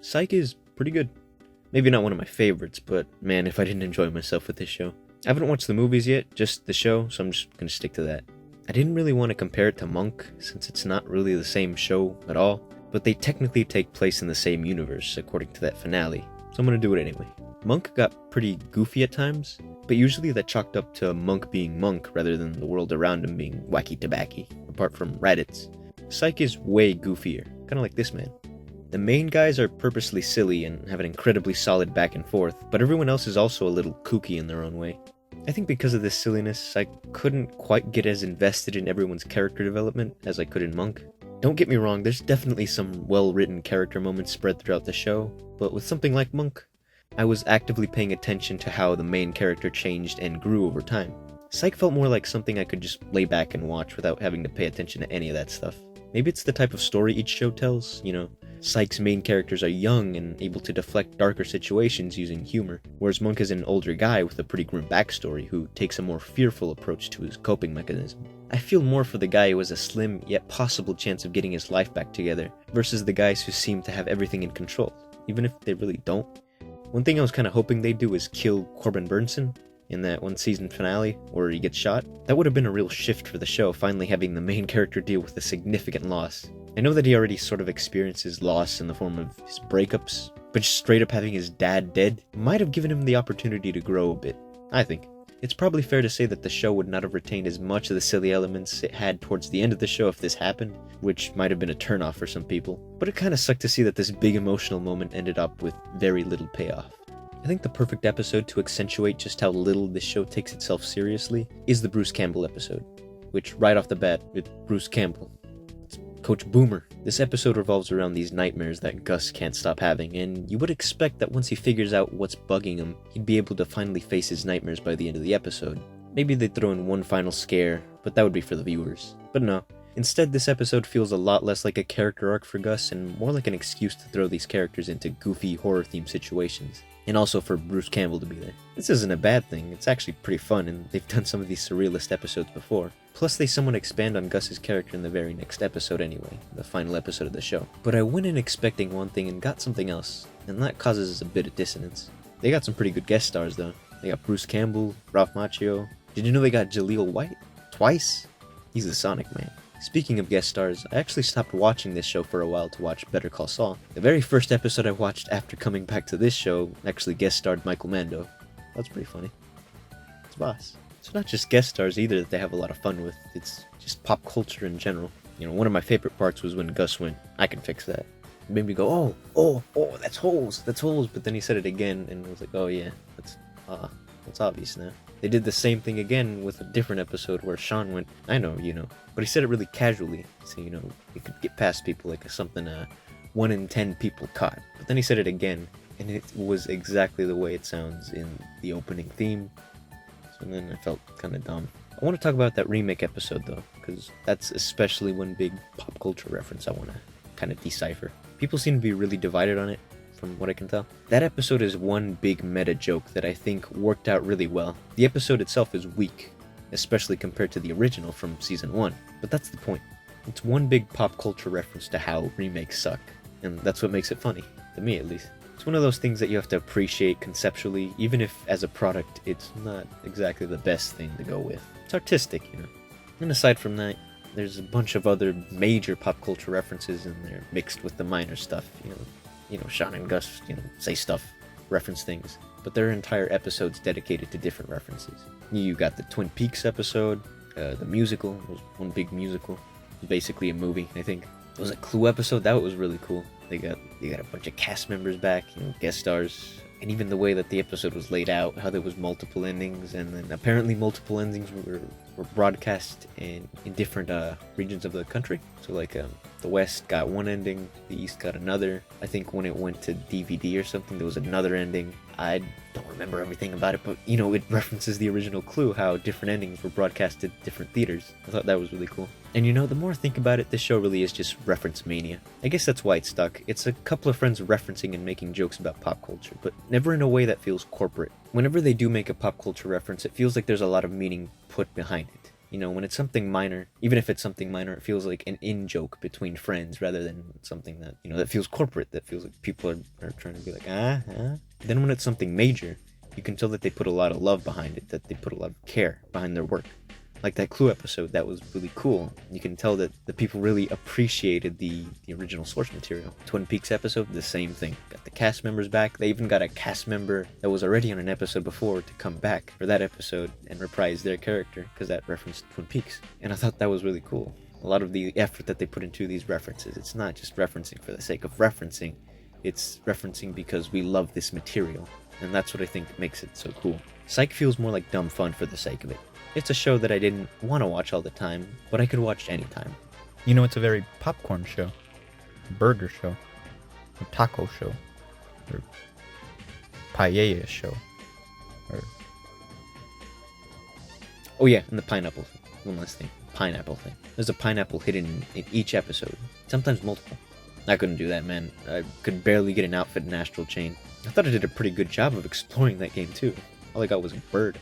Psych is pretty good. Maybe not one of my favorites, but man, if I didn't enjoy myself with this show. I haven't watched the movies yet, just the show, so I'm just gonna stick to that. I didn't really want to compare it to Monk, since it's not really the same show at all, but they technically take place in the same universe, according to that finale, so I'm gonna do it anyway. Monk got pretty goofy at times, but usually that chalked up to Monk being Monk rather than the world around him being wacky tobacky, apart from Raditz. Psych is way goofier, kinda like this man. The main guys are purposely silly and have an incredibly solid back and forth, but everyone else is also a little kooky in their own way. I think because of this silliness, I couldn't quite get as invested in everyone's character development as I could in Monk. Don't get me wrong, there's definitely some well-written character moments spread throughout the show, but with something like Monk, I was actively paying attention to how the main character changed and grew over time. Psych felt more like something I could just lay back and watch without having to pay attention to any of that stuff. Maybe it's the type of story each show tells, Psych's main characters are young and able to deflect darker situations using humor, whereas Monk is an older guy with a pretty grim backstory who takes a more fearful approach to his coping mechanism. I feel more for the guy who has a slim yet possible chance of getting his life back together, versus the guys who seem to have everything in control, even if they really don't. One thing I was kinda hoping they'd do is kill Corbin Burnson in that one season finale where he gets shot. That would have been a real shift for the show, finally having the main character deal with a significant loss. I know that he already sort of experiences loss in the form of his breakups, but just straight up having his dad dead might have given him the opportunity to grow a bit, I think. It's probably fair to say that the show would not have retained as much of the silly elements it had towards the end of the show if this happened, which might have been a turnoff for some people, but it kinda sucked to see that this big emotional moment ended up with very little payoff. I think the perfect episode to accentuate just how little this show takes itself seriously is the Bruce Campbell episode, which right off the bat, it's Bruce Campbell. Coach Boomer. This episode revolves around these nightmares that Gus can't stop having, and you would expect that once he figures out what's bugging him, he'd be able to finally face his nightmares by the end of the episode. Maybe they'd throw in one final scare, but that would be for the viewers. But no. Instead, this episode feels a lot less like a character arc for Gus and more like an excuse to throw these characters into goofy horror-themed situations, and also for Bruce Campbell to be there. This isn't a bad thing, it's actually pretty fun, and they've done some of these surrealist episodes before. Plus, they somewhat expand on Gus's character in the very next episode anyway, the final episode of the show. But I went in expecting one thing and got something else, and that causes a bit of dissonance. They got some pretty good guest stars though. They got Bruce Campbell, Ralph Macchio. Did you know they got Jaleel White? Twice? He's the Sonic Man. Speaking of guest stars, I actually stopped watching this show for a while to watch Better Call Saul. The very first episode I watched after coming back to this show actually guest starred Michael Mando. That's pretty funny. It's boss. It's not just guest stars either that they have a lot of fun with, it's just pop culture in general. One of my favorite parts was when Gus went, "I can fix that." It made me go, oh, that's holes, but then he said it again and I was like, oh yeah, that's obvious now. They did the same thing again with a different episode where Sean went, "I know, but he said it really casually, so it could get past people like something 1 in 10 people caught. But then he said it again, and it was exactly the way it sounds in the opening theme, so then I felt kind of dumb. I want to talk about that remake episode though, because that's especially one big pop culture reference I want to kind of decipher. People seem to be really divided on it, from what I can tell. That episode is one big meta joke that I think worked out really well. The episode itself is weak, especially compared to the original from season 1, but that's the point. It's one big pop culture reference to how remakes suck, and that's what makes it funny, to me at least. It's one of those things that you have to appreciate conceptually, even if as a product it's not exactly the best thing to go with. It's artistic, And aside from that, there's a bunch of other major pop culture references in there mixed with the minor stuff, Sean and Gus, say stuff, reference things, but there are entire episodes dedicated to different references. You got the Twin Peaks episode, the musical, it was one big musical, basically a movie, I think. There was a Clue episode, that was really cool. They got a bunch of cast members back, guest stars, and even the way that the episode was laid out, how there was multiple endings, and then apparently multiple endings were broadcast in different regions of the country. So the West got one ending, the East got another. I think when it went to DVD or something, there was another ending. I don't remember everything about it, but it references the original Clue, how different endings were broadcast at different theaters. I thought that was really cool. And the more I think about it, this show really is just reference mania. I guess that's why it stuck. It's a couple of friends referencing and making jokes about pop culture, but never in a way that feels corporate. Whenever they do make a pop culture reference, it feels like there's a lot of meaning put behind it. You know, when it's something minor, even if it's something minor, it feels like an in-joke between friends rather than something that, you know, that feels corporate, that feels like people are trying to be like, Then when it's something major, you can tell that they put a lot of love behind it, that they put a lot of care behind their work. Like that Clue episode, that was really cool. You can tell that the people really appreciated the original source material. Twin Peaks episode, the same thing. Got the cast members back. They even got a cast member that was already on an episode before to come back for that episode and reprise their character, because that referenced Twin Peaks. And I thought that was really cool. A lot of the effort that they put into these references, it's not just referencing for the sake of referencing. It's referencing because we love this material. And that's what I think makes it so cool. Psych feels more like dumb fun for the sake of it. It's a show that I didn't want to watch all the time, but I could watch anytime. You know, it's a very popcorn show, burger show, or taco show, or paella show, or... Oh yeah, and the pineapple thing. One last thing. Pineapple thing. There's a pineapple hidden in each episode. Sometimes multiple. I couldn't do that, man. I could barely get an outfit in Astral Chain. I thought I did a pretty good job of exploring that game, too. All I got was a bird.